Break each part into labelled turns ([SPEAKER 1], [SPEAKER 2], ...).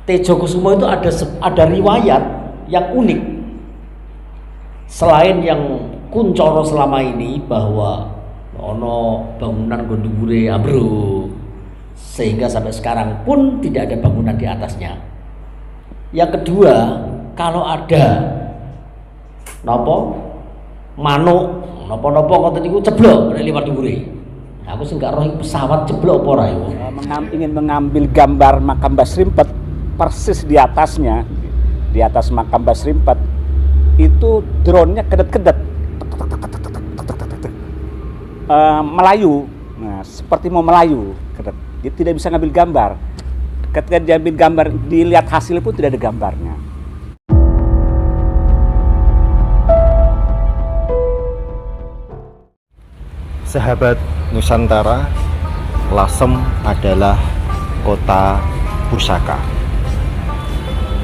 [SPEAKER 1] Tejokusumo itu ada riwayat yang unik. Selain yang kuncoro selama ini bahwa ono bangunan gondhuwure ambruk sehingga sampai sekarang pun tidak ada bangunan di atasnya. Yang kedua, kalau ada manuk napa-napa ngoten niku ceblok nek liwat dhuwure. Aku sing gak roh pesawat ceblok apa ora iku.
[SPEAKER 2] Ingin mengambil gambar makam Mbah Srimpet, persis di atasnya, di atas makam Mbah Srimpet itu drone-nya kedet-kedet, melayu, nah, seperti mau melayu, kedet. Dia tidak bisa ngambil gambar. Ketika dia ambil gambar, dilihat hasil pun tidak ada gambarnya.
[SPEAKER 3] Sahabat Nusantara, Lasem adalah kota pusaka.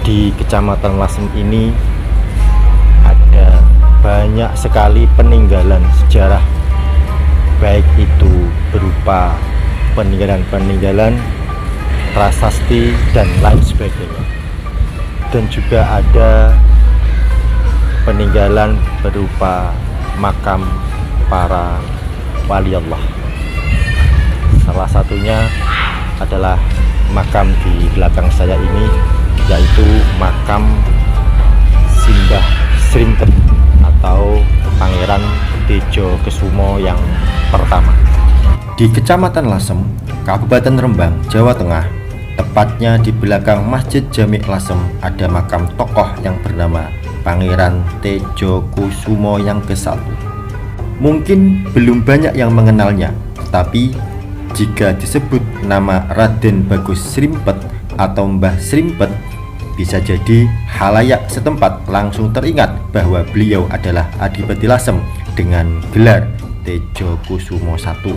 [SPEAKER 3] Di Kecamatan Lasem ini ada banyak sekali peninggalan sejarah, baik itu berupa peninggalan-peninggalan prasasti dan lain sebagainya, dan juga ada peninggalan berupa makam para wali Allah. Salah satunya adalah makam di belakang saya ini, yaitu makam Simbah Srimpet atau Pangeran Tejokusumo yang pertama. Di Kecamatan Lasem, Kabupaten Rembang, Jawa Tengah, tepatnya di belakang Masjid Jami' Lasem, ada makam tokoh yang bernama Pangeran Tejokusumo yang ke-1. Mungkin belum banyak yang mengenalnya, tapi jika disebut nama Raden Bagus Srimpet atau Mbah Srimpet, bisa jadi halayak setempat langsung teringat bahwa beliau adalah Adipati Lasem dengan gelar Tejokusumo I.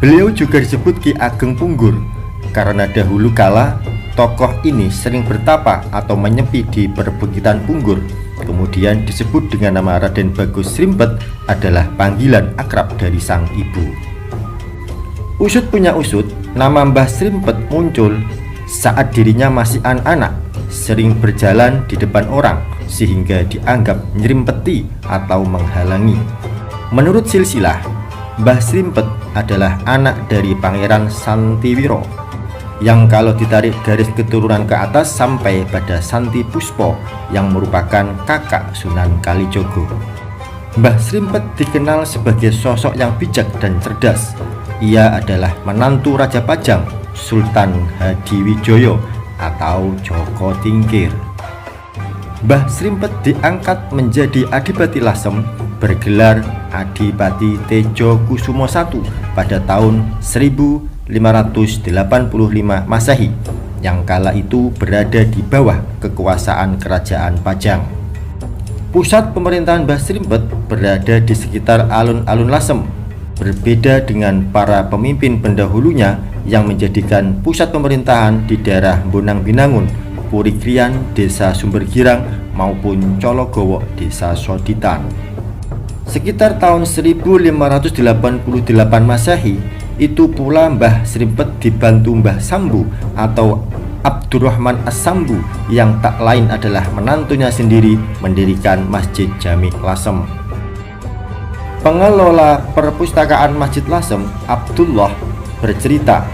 [SPEAKER 3] Beliau juga disebut Ki Ageng Punggur karena dahulu kala tokoh ini sering bertapa atau menyepi di perbukitan Punggur. Kemudian disebut dengan nama Raden Bagus Srimpet adalah panggilan akrab dari sang ibu. Usut punya usut, nama Mbah Srimpet muncul saat dirinya masih anak-anak, sering berjalan di depan orang sehingga dianggap nyerimpeti atau menghalangi. Menurut silsilah, Mbah Srimpet adalah anak dari Pangeran Santiwiro yang kalau ditarik garis keturunan ke atas sampai pada Santi Puspo yang merupakan kakak Sunan Kalijogo. Mbah Srimpet dikenal sebagai sosok yang bijak dan cerdas. Ia adalah menantu Raja Pajang Sultan Hadiwijoyo atau Joko Tingkir. Mbah Srimpet diangkat menjadi Adipati Lasem bergelar Adipati Tejokusumo I pada tahun 1585 Masehi, yang kala itu berada di bawah kekuasaan Kerajaan Pajang. Pusat pemerintahan Mbah Srimpet berada di sekitar alun-alun Lasem, berbeda dengan para pemimpin pendahulunya yang menjadikan pusat pemerintahan di daerah Bonang Binangun, Purikrian, Desa Sumbergirang maupun Cologowo, Desa Soditan. Sekitar tahun 1588 Masehi, itu pula Mbah Srimpet dibantu Mbah Sambu atau Abdurrahman As-Sambu yang tak lain adalah menantunya sendiri mendirikan Masjid Jami' Lasem. Pengelola perpustakaan Masjid Lasem, Abdullah, bercerita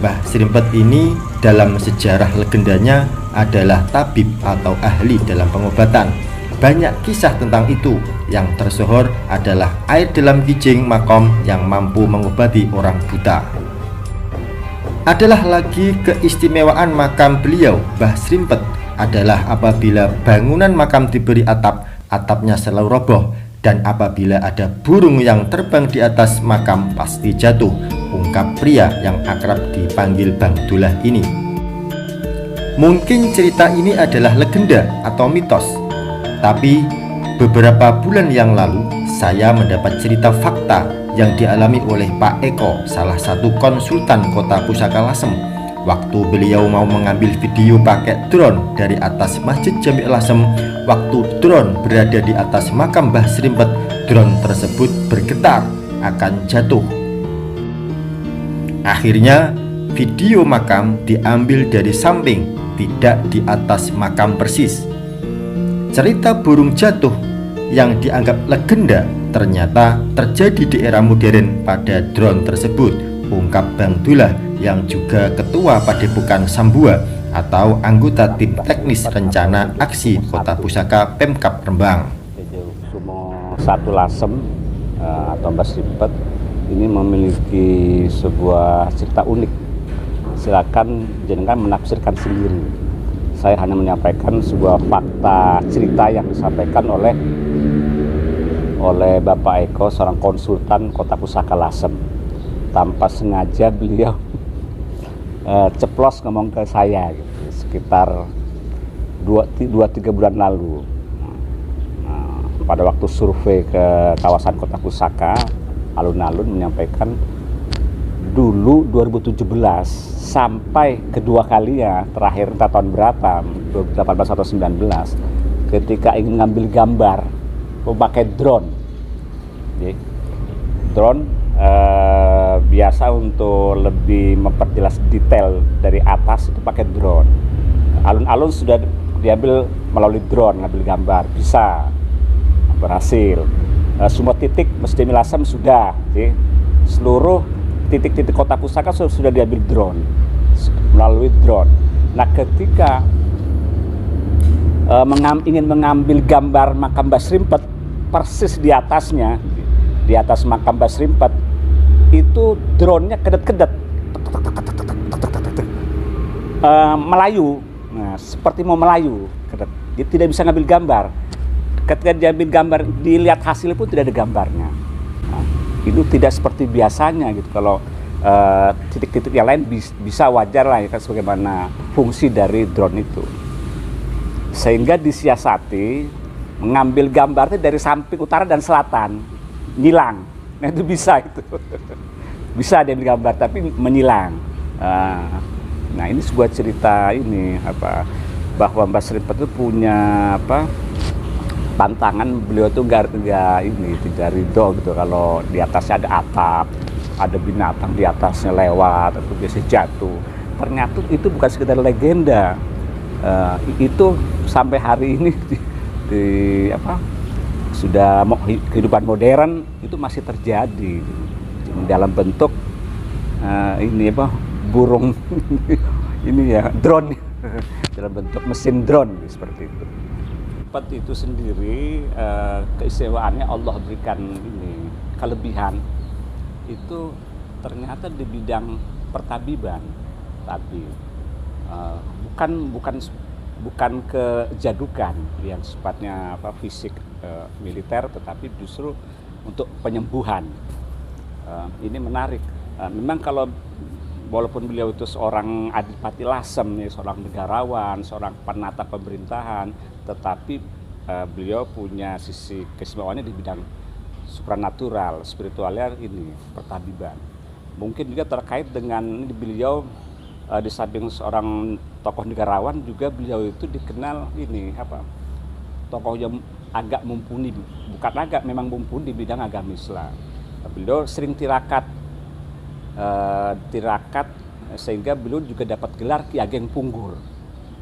[SPEAKER 3] Mbah Srimpet ini dalam sejarah legendanya adalah tabib atau ahli dalam pengobatan. Banyak kisah tentang itu. Yang tersohor adalah air dalam kijing makom yang mampu mengobati orang buta. Adalah lagi keistimewaan makam beliau, Mbah Srimpet, adalah apabila bangunan makam diberi atap, atapnya selalu roboh, dan apabila ada burung yang terbang di atas makam pasti jatuh, ungkap pria yang akrab dipanggil Bang Dullah ini. Mungkin cerita ini adalah legenda atau mitos, tapi beberapa bulan yang lalu saya mendapat cerita fakta yang dialami oleh Pak Eko, salah satu konsultan kota pusaka Lasem. Waktu beliau mau mengambil video pakai drone dari atas Masjid Jami' Lasem, waktu drone berada di atas makam Mbah Srimpet, drone tersebut bergetar akan jatuh. Akhirnya video makam diambil dari samping, tidak di atas makam persis. Cerita burung jatuh yang dianggap legenda ternyata terjadi di era modern pada drone tersebut, ungkap Bang Dullah yang juga Ketua Padepokan Sambua atau anggota tim teknis rencana aksi Kota Pusaka Pemkab Rembang.
[SPEAKER 2] Sumo Satu Lasem atau Mbah Srimpet ini memiliki sebuah cerita unik. Silakan jenengan menafsirkan sendiri. Saya hanya menyampaikan sebuah fakta cerita yang disampaikan oleh Bapak Eko, seorang konsultan Kota Pusaka Lasem. Tanpa sengaja beliau ceplos ngomong ke saya gitu, sekitar 2-3 bulan lalu. Pada waktu survei ke kawasan Kota Pusaka, alun-alun menyampaikan dulu 2017 sampai kedua kalinya, terakhir entah tahun berapa, 2018 atau 2019, ketika ingin ngambil gambar memakai drone. Jadi, drone biasa untuk lebih memperjelas detail dari atas itu pakai drone. Alun-alun sudah diambil melalui drone, ngambil gambar, bisa berhasil. Semua titik Masjid Lasem sudah, seluruh titik-titik Kota Pusaka sudah diambil drone, melalui drone. Nah, ketika ingin mengambil gambar makam Mbah Srimpet, persis di atasnya, di atas makam Mbah Srimpet, itu drone-nya kedet-kedet, melayu. Nah, seperti mau melayu, kedet. Dia tidak bisa ngambil gambar. Ketika diambil gambar, dilihat hasilnya pun tidak ada gambarnya. Nah, itu tidak seperti biasanya gitu. Kalau titik-titik yang lain bisa wajar lah ya, kan, sebagaimana fungsi dari drone itu. Sehingga disiasati mengambil gambarnya dari samping utara dan selatan, nyilang. Nah, itu bisa itu. Bisa diambil gambar tapi menyilang. Nah, ini sebuah cerita ini bahwa Mbah Srimpet itu punya pantangan. Beliau tuh tidak ridho gitu kalau di atasnya ada atap, ada binatang di atasnya lewat atau biasa jatuh. Ternyata itu bukan sekedar legenda. Itu sampai hari ini sudah kehidupan modern itu masih terjadi dalam bentuk burung ini ya, drone dalam bentuk mesin drone seperti itu. Itu sendiri keistimewaannya Allah berikan ini kelebihan itu ternyata di bidang pertabiban, tapi bukan kejadukan yang sifatnya fisik militer, tetapi justru untuk penyembuhan. Ini menarik. Memang kalau walaupun beliau itu seorang Adipati Lasem, ya, seorang negarawan, seorang penata pemerintahan, tetapi beliau punya sisi keistimewaannya di bidang supranatural, spiritualnya ini pertabiban. Mungkin juga terkait dengan beliau di samping seorang tokoh negarawan, juga beliau itu dikenal tokoh yang agak mumpuni, memang mumpuni di bidang agama Islam. Beliau sering tirakat sehingga beliau juga dapat gelar Ki Ageng Punggur,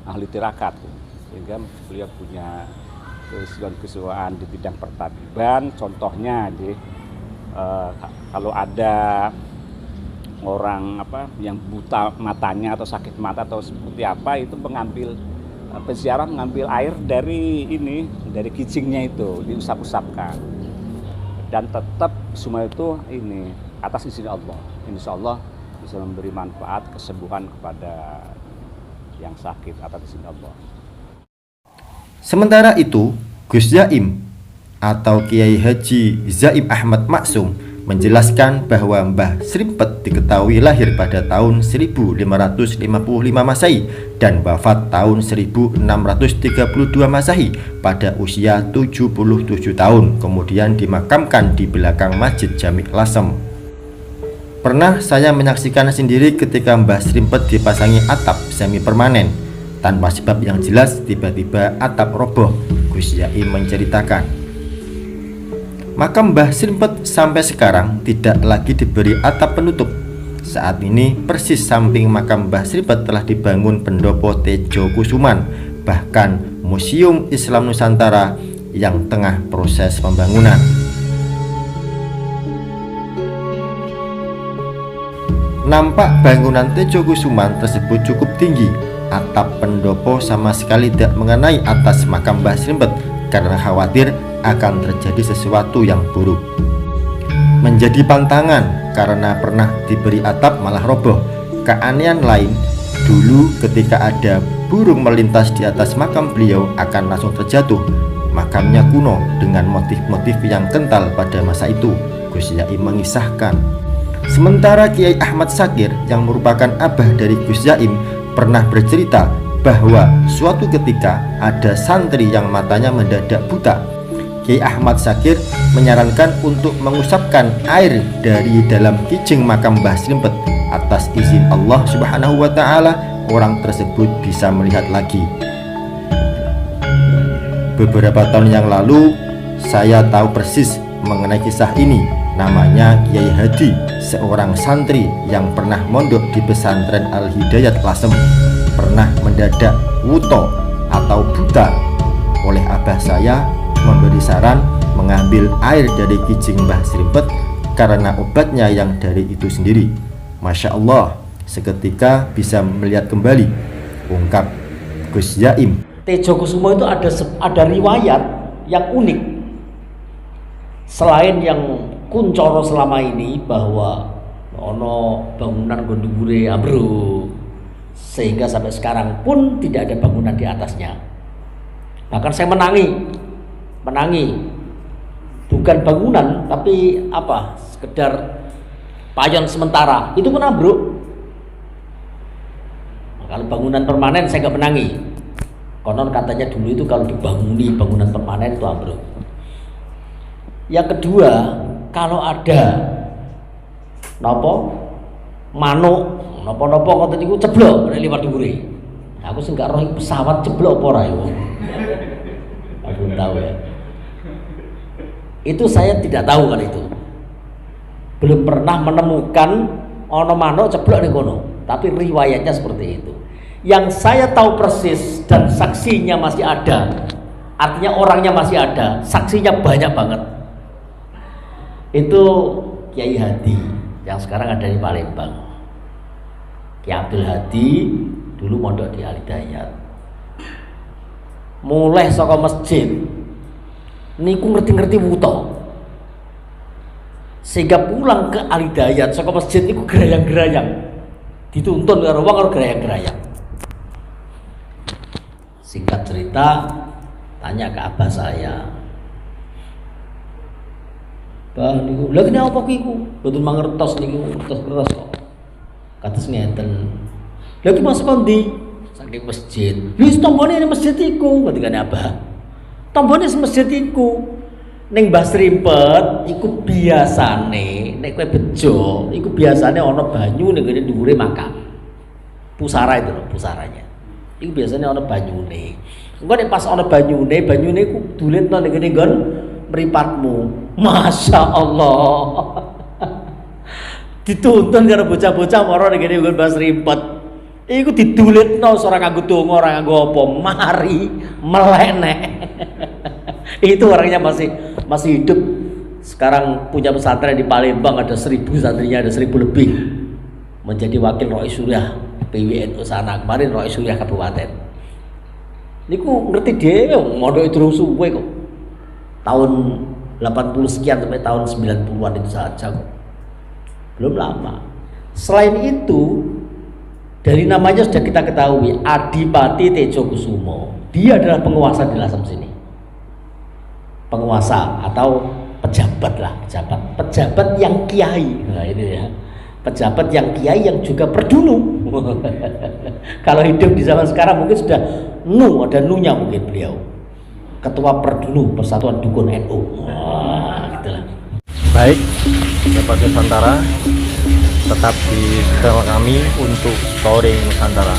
[SPEAKER 2] ahli tirakat, sehingga beliau punya keseluruhan di bidang pertabiban. Contohnya kalau ada orang yang buta matanya atau sakit mata atau seperti apa, itu peziarah mengambil air dari kijingnya itu, diusap-usapkan, dan tetap semua itu atas izin Allah. Insya Allah bisa memberi manfaat kesembuhan kepada yang sakit atas izin Allah.
[SPEAKER 3] Sementara itu, Gus Zaim atau Kiai Haji Zaim Ahmad Maksum menjelaskan bahwa Mbah Srimpet diketahui lahir pada tahun 1555 Masehi dan wafat tahun 1632 Masehi pada usia 77 tahun, kemudian dimakamkan di belakang Masjid Jami' Lasem. Pernah saya menyaksikan sendiri ketika Mbah Srimpet dipasangi atap semi permanen. Tanpa sebab yang jelas, tiba-tiba atap roboh, Gus Zaim menceritakan. Makam Mbah Srimpet sampai sekarang tidak lagi diberi atap penutup. Saat ini persis samping makam Mbah Srimpet telah dibangun pendopo Tejo Kusuman, bahkan Museum Islam Nusantara yang tengah proses pembangunan. Nampak bangunan Tejo Kusuman tersebut cukup tinggi. Atap pendopo sama sekali tidak mengenai atas makam Mbah Srimpet karena khawatir akan terjadi sesuatu yang buruk. Menjadi pantangan karena pernah diberi atap malah roboh. Keanehan lain, dulu ketika ada burung melintas di atas makam beliau akan langsung terjatuh. Makamnya kuno dengan motif-motif yang kental pada masa itu, Gus Yaim mengisahkan. Sementara Kiai Ahmad Syakir yang merupakan abah dari Gus Yaim pernah bercerita bahwa suatu ketika ada santri yang matanya mendadak buta. Kiai Ahmad Syakir menyarankan untuk mengusapkan air dari dalam kijing makam Mbah Srimpet. Atas izin Allah Subhanahu wa Ta'ala, orang tersebut bisa melihat lagi. Beberapa tahun yang lalu saya tahu persis mengenai kisah ini. Namanya Kiai Hadi, seorang santri yang pernah mondok di pesantren Al-Hidayat Lasem, pernah mendadak wuto atau buta. Oleh abah saya memberi saran mengambil air dari kijing Mbah Srimpet karena obatnya yang dari itu sendiri. Masya Allah, seketika bisa melihat kembali, ungkap Gus Yaim.
[SPEAKER 1] Tejo Kusumo itu ada riwayat yang unik. Selain yang kuncoro selama ini bahwa ono bangunan gondubure ambruk sehingga sampai sekarang pun tidak ada bangunan di atasnya. Bahkan saya menangi bukan bangunan tapi sekedar payon sementara itu pun ambruk. Nah, kalau bangunan permanen saya nggak menangi. Konon katanya dulu itu kalau dibanguni bangunan permanen itu ambruk. Yang kedua, kalau ada manuk napa-napa ngoten niku ceblok nek liwat dhuwure. Aku sing gak roh pesawat ceblok apa ora iku. Aku tahu ya. Itu saya tidak tahu kan itu. Belum pernah menemukan ono manuk ceblok ning kono, tapi riwayatnya seperti itu. Yang saya tahu persis dan saksinya masih ada. Artinya orangnya masih ada, saksinya banyak banget. Itu Kiai Hadi yang sekarang ada di Palembang. Kiai Abdul Hadi dulu mondok di Al-Hidayat. Mulai saka masjid niku ngerti-ngerti wuto. Sehingga pulang ke Al-Hidayat saka masjid niku gerayang-gerayang. Dituntun karo wong karo gerayang-gerayang. Singkat cerita, tanya ke abah saya. Bah niku, lha kene apa ki iku? Mboten mangertos niku, kertas kok. Kados ngeten. Lha ki masuk kondi? Saking masjid. Wis tombone ning masjid iku, ngendikane abah. Tombone masjid iku. Ning Mbah Srimpet iku biasane nek kowe bejo, iku biasane ana banyu ning ngene dhuwure makam. Pusara itu lho, pusaranya. Iku biasane ana banyune. Engko nek pas ana banyune iku duletno ning ngene nggon mripatmu. Masya Allah. Dituntun karo bocah-bocah mara ning ngene nggon Mbah Srimpet. Iku didulitno ora kanggo donga, ora kanggo apa, mari melenek. Itu orangnya masih hidup. Sekarang punya pesantren di Palembang, ada 1000 santrinya, ada 1000 lebih. Menjadi wakil Rois Suriah PWNU sana kemarin, Rois Suriah Kabupaten. Niku ngerti dia, mondok itu suwe kok. Tahun 80 sekian sampai tahun 90-an itu saja kok. Belum lama. Selain itu, dari namanya sudah kita ketahui, Adipati Tejo Kusumo. Dia adalah penguasa di Lasem sini. Penguasa atau pejabat lah, pejabat yang kiai. Nah ini ya, pejabat yang kiai yang juga perdunu. Kalau hidup di zaman sekarang mungkin sudah ada nunya mungkin beliau. Ketua Perdunu Persatuan Dukun NU. Wah, gitulah.
[SPEAKER 3] Baik, Sobat Nusantara, tetap di channel kami untuk Story Nusantara.